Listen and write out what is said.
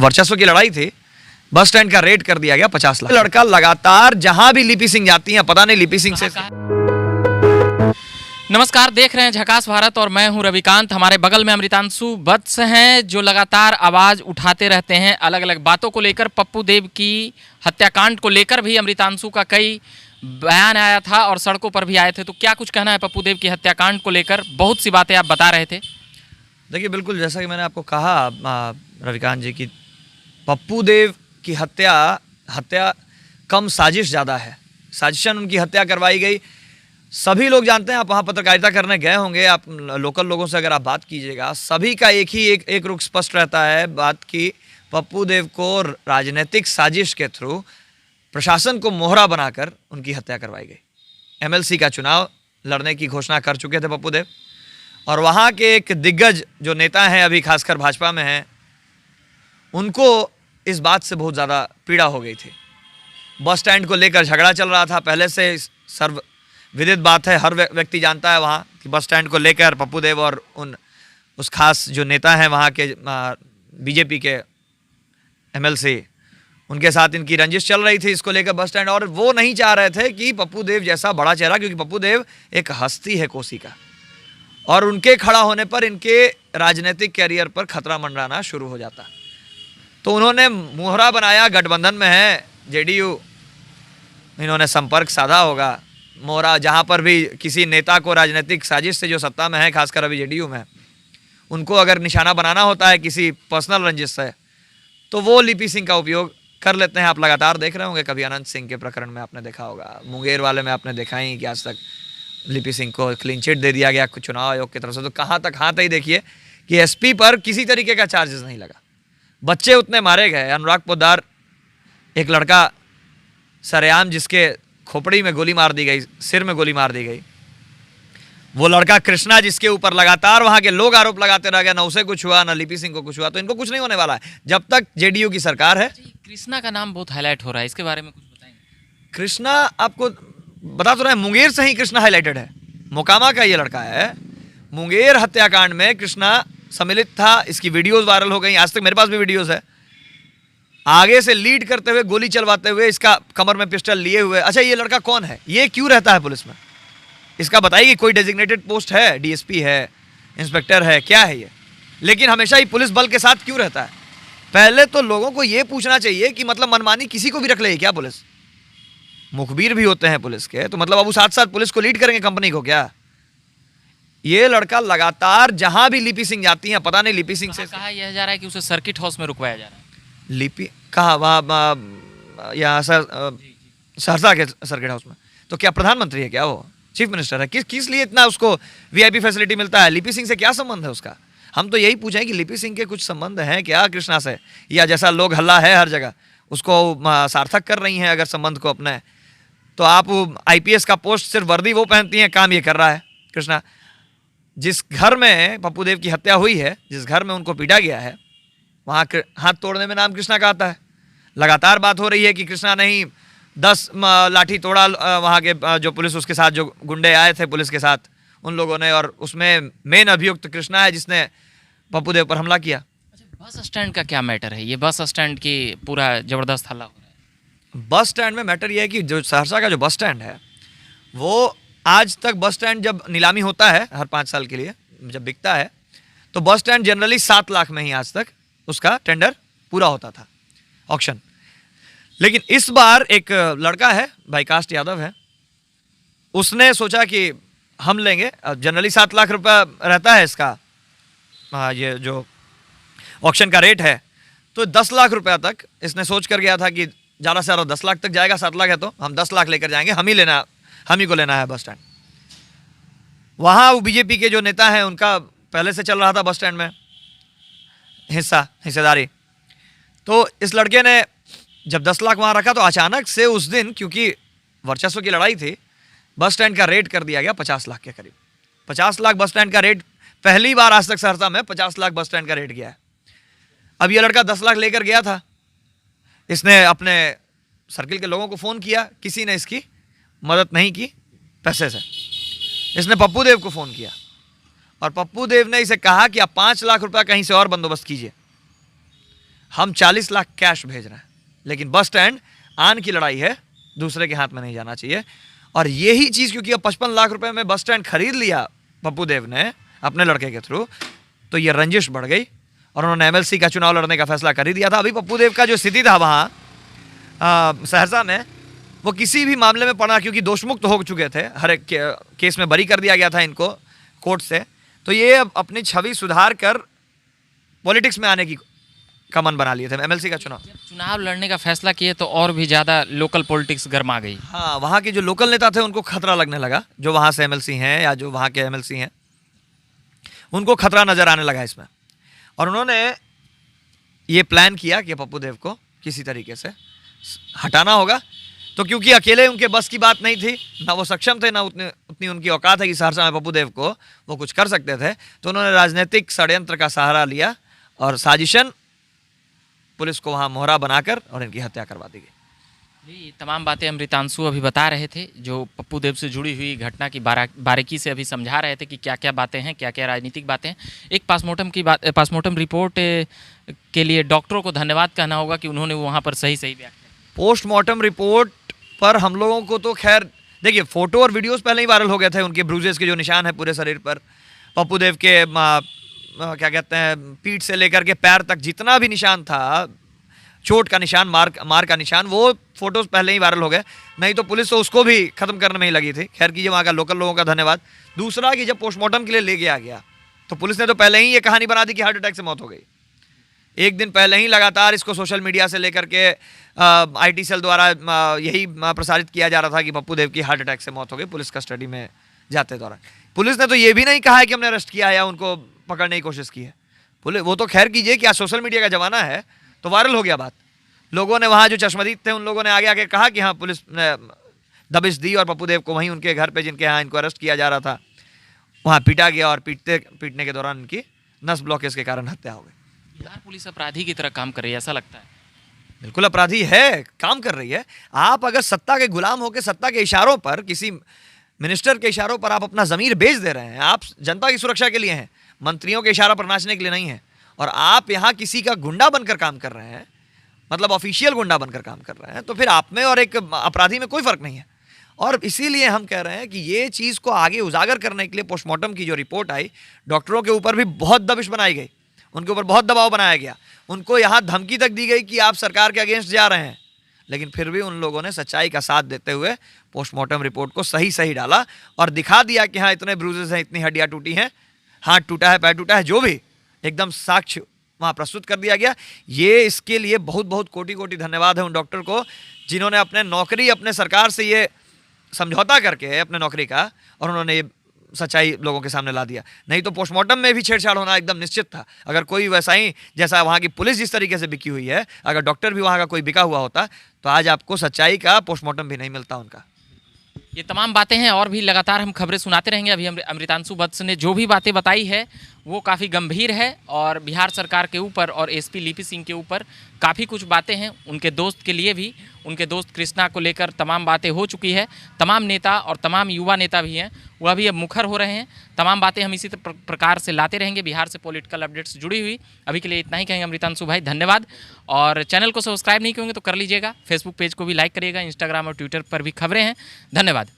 वर्चस्व की लड़ाई थी, बस स्टैंड का रेट कर दिया गया 50 लाख। लड़का लगातार जहां भी लिपि सिंह जाती हैं, पता नहीं लिपि सिंह से। नमस्कार, देख रहे हैं झकास भारत और मैं हूं रविकांत। हमारे बगल में अमृतांशु वत्स हैं जो लगातार आवाज़ उठाते रहते हैं अलग अलग बातों को लेकर। पप्पू देव की हत्याकांड को लेकर भी अमृतांशु का कई बयान आया था और सड़कों पर भी आए थे। तो क्या कुछ कहना है पप्पू देव की हत्याकांड को लेकर? बहुत सी बातें आप बता रहे थे। देखिए, बिल्कुल जैसा कि मैंने आपको कहा रविकांत जी की पप्पू देव की हत्या कम साजिश ज़्यादा है। साजिशन उनकी हत्या करवाई गई। सभी लोग जानते हैं, आप वहाँ पत्रकारिता करने गए होंगे, आप लोकल लोगों से अगर आप बात कीजिएगा, सभी का एक रुख स्पष्ट रहता है बात की, पप्पू देव को राजनीतिक साजिश के थ्रू प्रशासन को मोहरा बनाकर उनकी हत्या करवाई गई। एमएलसी का चुनाव लड़ने की घोषणा कर चुके थे पप्पू देव, और वहाँ के एक दिग्गज जो नेता हैं, अभी खासकर भाजपा में हैं, उनको इस बात से बहुत ज़्यादा पीड़ा हो गई थी। बस स्टैंड को लेकर झगड़ा चल रहा था, पहले से सर्व विदित बात है, हर व्यक्ति जानता है वहाँ कि बस स्टैंड को लेकर पप्पू देव और उस खास जो नेता हैं वहाँ के बीजेपी के एमएलसी, उनके साथ इनकी रंजिश चल रही थी इसको लेकर बस स्टैंड। और वो नहीं चाह रहे थे कि पप्पू देव जैसा बड़ा चेहरा, क्योंकि पप्पू देव एक हस्ती है कोसी का, और उनके खड़ा होने पर इनके राजनीतिक कैरियर पर खतरा मंडराना शुरू हो जाता। तो उन्होंने मोहरा बनाया, गठबंधन में है जेडीयू, इन्होंने संपर्क साधा होगा। मोहरा जहाँ पर भी किसी नेता को राजनीतिक साजिश से जो सत्ता में है, खासकर अभी जेडीयू में, उनको अगर निशाना बनाना होता है किसी पर्सनल रंजिश से, तो वो लिपि सिंह का उपयोग कर लेते हैं। आप लगातार देख रहे होंगे, कभी अनंत सिंह के प्रकरण में आपने देखा होगा, मुंगेर वाले में आपने देखा ही कि आज तक लिपि सिंह को क्लीन चिट दे दिया गया चुनाव आयोग की तरफ से। तो कहाँ तक हाथ ही देखिए कि एसपी पर किसी तरीके का चार्जेस नहीं लगा, बच्चे उतने मारे गए। अनुराग पोद्दार, एक लड़का सरेआम जिसके खोपड़ी में गोली मार दी गई, सिर में गोली मार दी गई, वो लड़का कृष्णा जिसके ऊपर लगातार वहाँ के लोग आरोप लगाते रह गए, ना उसे कुछ हुआ, ना लिपि सिंह को कुछ हुआ। तो इनको कुछ नहीं होने वाला है जब तक जेडीयू की सरकार है। कृष्णा का नाम बहुत हाईलाइट हो रहा है, इसके बारे में कुछ बताएंगे? कृष्णा आपको बता तो रहे हैं, मुंगेर से ही कृष्णा हाईलाइटेड है। मोकामा का ये लड़का है। मुंगेर हत्याकांड में कृष्णा सम्मिलित था, इसकी वीडियोस वायरल हो गई, आज तक मेरे पास भी वीडियोस है। आगे से लीड करते हुए, गोली चलवाते हुए, इसका कमर में पिस्टल लिए हुए। अच्छा, ये लड़का कौन है? ये क्यों रहता है पुलिस में? इसका बताइए, कोई डेजिग्नेटेड पोस्ट है? डीएसपी है, इंस्पेक्टर है, क्या है ये? लेकिन हमेशा ही पुलिस बल के साथ क्यों रहता है? पहले तो लोगों को ये पूछना चाहिए कि मतलब मनमानी किसी को भी रख ले क्या पुलिस? मुखबिर भी होते हैं पुलिस के, तो मतलब अब वो साथ साथ पुलिस को लीड करेंगे कंपनी को क्या? ये लड़का लगातार जहां भी लिपि सिंह जाती हैं, पता नहीं लिपि सिंह से कहा यह जा रहा है कि उसे सर्किट हाउस में रुकवाया जा रहा है। लिपि कहाँ? वहाँ यहाँ सहरसा के सर्किट हाउस में। तो क्या प्रधानमंत्री है क्या? वो चीफ मिनिस्टर है? किस लिए इतना उसको वीआईपी फैसिलिटी मिलता है? लिपि सिंह से क्या संबंध है उसका? हम तो यही पूछें कि लिपि सिंह के कुछ संबंध हैं क्या कृष्णा से, या जैसा लोग हल्ला है हर जगह उसको सार्थक कर रही हैं अगर संबंध को अपने? तो आप आईपीएस का पोस्ट सिर्फ वर्दी वो पहनती हैं, काम ये कर रहा है कृष्णा। जिस घर में पप्पू देव की हत्या हुई है, जिस घर में उनको पीटा गया है, वहाँ हाथ तोड़ने में नाम कृष्णा का आता है। लगातार बात हो रही है कि कृष्णा नहीं 10 लाठी तोड़ा वहाँ के जो पुलिस, उसके साथ जो गुंडे आए थे पुलिस के साथ, उन लोगों ने, और उसमें मेन अभियुक्त कृष्णा है जिसने पप्पू देव पर हमला किया। अच्छा, बस स्टैंड का क्या मैटर है? ये बस स्टैंड की पूरा जबरदस्त हल्ला हो रहा है। बस स्टैंड में मैटर ये है कि जो सहरसा का जो बस स्टैंड है, वो आज तक बस स्टैंड जब नीलामी होता है हर 5 साल के लिए, जब बिकता है, तो बस स्टैंड जनरली 7 लाख में ही आज तक उसका टेंडर पूरा होता था, ऑक्शन। लेकिन इस बार एक लड़का है, भाई कास्ट यादव है, उसने सोचा कि हम लेंगे। जनरली 7 लाख रुपया रहता है इसका, ये जो ऑक्शन का रेट है, तो 10 लाख रुपया तक इसने सोच कर गया था कि ज़्यादा से ज़्यादा 10 लाख तक जाएगा, 7 लाख है तो हम 10 लाख लेकर जाएंगे, हम ही को लेना है बस स्टैंड। वहाँ वो बीजेपी के जो नेता हैं, उनका पहले से चल रहा था बस स्टैंड में हिस्सेदारी। तो इस लड़के ने जब 10 लाख वहाँ रखा, तो अचानक से उस दिन, क्योंकि वर्चस्व की लड़ाई थी, बस स्टैंड का रेट कर दिया गया 50 लाख के करीब। 50 लाख बस स्टैंड का रेट, पहली बार आज तक सहरसा में 50 लाख बस स्टैंड का रेट गया है। अब ये लड़का 10 लाख लेकर गया था, इसने अपने सर्किल के लोगों को फ़ोन किया, किसी ने इसकी मदद नहीं की पैसे से। इसने पप्पू देव को फ़ोन किया और पप्पू देव ने इसे कहा कि आप 5 लाख रुपया कहीं से और बंदोबस्त कीजिए, हम 40 लाख कैश भेज रहे हैं, लेकिन बस स्टैंड आन की लड़ाई है, दूसरे के हाथ में नहीं जाना चाहिए। और यही चीज़ क्योंकि अब 55 लाख रुपए में बस स्टैंड खरीद लिया पप्पू देव ने अपने लड़के के थ्रू, तो ये रंजिश बढ़ गई और उन्होंने एमएलसी का चुनाव लड़ने का फैसला कर ही दिया था। अभी पप्पू देव का जो स्थिति था वहाँ सहरसा में, वो किसी भी मामले में पड़ा, क्योंकि दोषमुक्त हो चुके थे, हर एक केस में बरी कर दिया गया था इनको कोर्ट से, तो ये अब अपनी छवि सुधार कर पॉलिटिक्स में आने की का मन बना लिए थे। एमएलसी का चुनाव लड़ने का फैसला किए तो और भी ज़्यादा लोकल पॉलिटिक्स गर्मा गई। हाँ, वहाँ के जो लोकल नेता थे उनको खतरा लगने लगा, जो वहाँ से एमएलसी हैं या जो वहाँ के एमएलसी हैं, उनको खतरा नजर आने लगा इसमें। और उन्होंने ये प्लान किया कि पप्पू देव को किसी तरीके से हटाना होगा। तो क्योंकि अकेले उनके बस की बात नहीं थी, ना वो सक्षम थे, ना उतनी उनकी औकात है कि सहरसा में पप्पू देव को वो कुछ कर सकते थे, तो उन्होंने राजनीतिक षड्यंत्र का सहारा लिया और साजिशन पुलिस को वहाँ मोहरा बनाकर और इनकी हत्या करवा दी गई। ये तमाम बातें अमृतांशु अभी बता रहे थे, जो पप्पू देव से जुड़ी हुई घटना की बारीकी से अभी समझा रहे थे कि क्या क्या बातें हैं, क्या क्या राजनीतिक बातें हैं। एक पास्टमार्टम रिपोर्ट के लिए डॉक्टरों को धन्यवाद कहना होगा कि उन्होंने वहाँ पर सही व्याख्या। पोस्टमार्टम रिपोर्ट पर हम लोगों को तो खैर देखिए, फोटो और वीडियोस पहले ही वायरल हो गए थे, उनके ब्रूजेस के जो निशान है पूरे शरीर पर, पप्पू देव के क्या कहते हैं पीठ से लेकर के पैर तक जितना भी निशान था, चोट का निशान, मार का निशान, वो फोटोज पहले ही वायरल हो गए। नहीं तो पुलिस तो उसको भी खत्म करने में ही लगी थी। खैर कीजिए, वहाँ का लोकल लोगों का धन्यवाद। दूसरा कि जब पोस्टमार्टम के लिए ले गया तो पुलिस ने तो पहले ही ये कहानी बना दी कि हार्ट अटैक से मौत हो गई। एक दिन पहले ही लगातार इसको सोशल मीडिया से लेकर के आईटी सेल द्वारा यही प्रसारित किया जा रहा था कि पप्पू देव की हार्ट अटैक से मौत हो गई पुलिस कस्टडी में जाते दौरान। पुलिस ने तो ये भी नहीं कहा है कि हमने अरेस्ट किया या उनको पकड़ने की कोशिश की है। पुलिस वो तो खैर कीजिए कि आज सोशल मीडिया का ज़माना है, तो वायरल हो गया बात। लोगों ने वहाँ जो चश्मदीद थे उन लोगों ने आगे आके कहा कि हाँ पुलिस ने दबिश दी और पप्पू देव को वहीं उनके घर पे जिनके यहाँ इनको अरेस्ट किया जा रहा था वहाँ पीटा गया और पीटने के दौरान इनकी नस ब्लॉकेज के कारण हत्या हो गई। बिहार पुलिस अपराधी की तरह काम कर रही है, ऐसा लगता है? बिल्कुल अपराधी है, काम कर रही है। आप अगर सत्ता के गुलाम होकर सत्ता के इशारों पर, किसी मिनिस्टर के इशारों पर आप अपना ज़मीर बेच दे रहे हैं, आप जनता की सुरक्षा के लिए हैं, मंत्रियों के इशारों पर नाचने के लिए नहीं है, और आप यहाँ किसी का गुंडा बनकर काम कर रहे हैं, मतलब ऑफिशियल गुंडा बनकर काम कर रहे हैं, तो फिर आप में और एक अपराधी में कोई फ़र्क नहीं है। और इसीलिए हम कह रहे हैं कि ये चीज़ को आगे उजागर करने के लिए पोस्टमार्टम की जो रिपोर्ट आई, डॉक्टरों के ऊपर भी बहुत दबिश बनाई गई, उनके ऊपर बहुत दबाव बनाया गया, उनको यहाँ धमकी तक दी गई कि आप सरकार के अगेंस्ट जा रहे हैं, लेकिन फिर भी उन लोगों ने सच्चाई का साथ देते हुए पोस्टमार्टम रिपोर्ट को सही डाला और दिखा दिया कि हाँ इतने ब्रूजेस हैं, इतनी हड्डियाँ टूटी हैं, हाथ टूटा है, पैर टूटा है, जो भी एकदम साक्ष्य वहाँ प्रस्तुत कर दिया गया। ये इसके लिए बहुत बहुत कोटि धन्यवाद है उन डॉक्टर को, जिन्होंने अपने नौकरी, अपने सरकार से ये समझौता करके अपने नौकरी का, और उन्होंने ये सच्चाई लोगों के सामने ला दिया। नहीं तो पोस्टमार्टम में भी छेड़छाड़ होना एकदम निश्चित था। अगर कोई वैसा ही, जैसा वहाँ की पुलिस जिस तरीके से बिकी हुई है, अगर डॉक्टर भी वहाँ का कोई बिका हुआ होता तो आज आपको सच्चाई का पोस्टमार्टम भी नहीं मिलता उनका। ये तमाम बातें हैं और भी लगातार हम खबरें सुनाते रहेंगे। अभी अमृतांशु वत्स ने जो भी बातें बताई है वो काफ़ी गंभीर है और बिहार सरकार के ऊपर और एसपी लिपि सिंह के ऊपर काफ़ी कुछ बातें हैं। उनके दोस्त के लिए भी, उनके दोस्त कृष्णा को लेकर तमाम बातें हो चुकी है। तमाम नेता और तमाम युवा नेता भी हैं, वह भी अब मुखर हो रहे हैं। तमाम बातें हम इसी प्रकार से लाते रहेंगे। बिहार से पॉलिटिकल अपडेट्स जुड़ी हुई अभी के लिए इतना ही कहेंगे। अमृतांशु भाई धन्यवाद, और चैनल को सब्सक्राइब नहीं करेंगे तो कर लीजिएगा। फेसबुक पेज को भी लाइक करिएगा, इंस्टाग्राम और ट्विटर पर भी खबरें हैं। धन्यवाद।